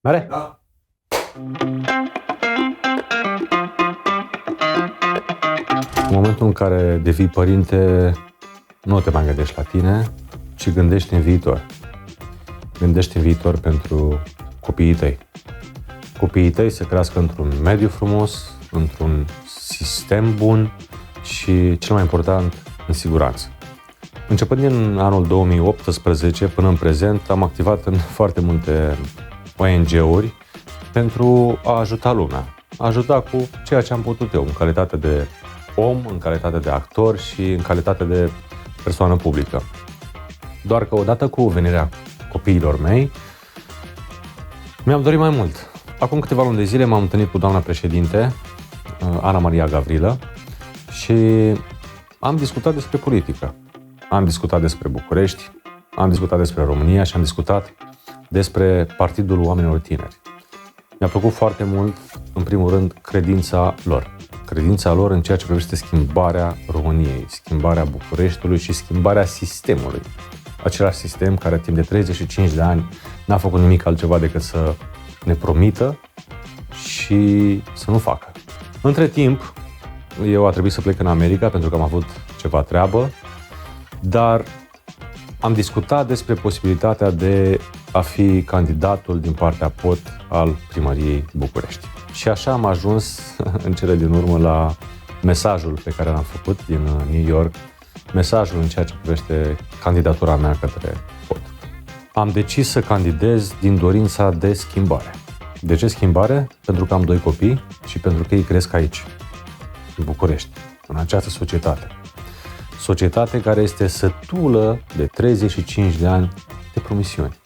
Mare? Da. În momentul în care devii părinte, nu te mai gândești la tine, ci gândești în viitor. Gândești în viitor pentru copiii tăi. Copiii tăi să crească într-un mediu frumos, într-un sistem bun și, cel mai important, în siguranță. Începând din anul 2018 până în prezent, am activat în foarte multe ONG-uri pentru a ajuta lumea. A ajuta cu ceea ce am putut eu, în calitate de om, în calitate de actor și în calitate de persoană publică. Doar că odată cu venirea copiilor mei, mi-am dorit mai mult. Acum câteva luni de zile m-am întâlnit cu doamna președinte, Ana Maria Gavrilă, și am discutat despre politică. Am discutat despre București, am discutat despre România și am discutat despre Partidul Oamenilor Tineri. Mi-a plăcut foarte mult, în primul rând, credința lor. Credința lor în ceea ce privește schimbarea României, schimbarea Bucureștiului și schimbarea sistemului. Același sistem care timp de 35 de ani n-a făcut nimic altceva decât să ne promită și să nu facă. Între timp, eu a trebuit să plec în America pentru că am avut ceva treabă, dar am discutat despre posibilitatea de a fi candidatul din partea POT al Primăriei București. Și așa am ajuns în cele din urmă la mesajul pe care l-am făcut din New York, mesajul în ceea ce privește candidatura mea către POT. Am decis să candidez din dorința de schimbare. De ce schimbare? Pentru că am 2 copii și pentru că ei cresc aici, în București, în această societate. Societate care este sătulă de 35 de ani de promisiuni.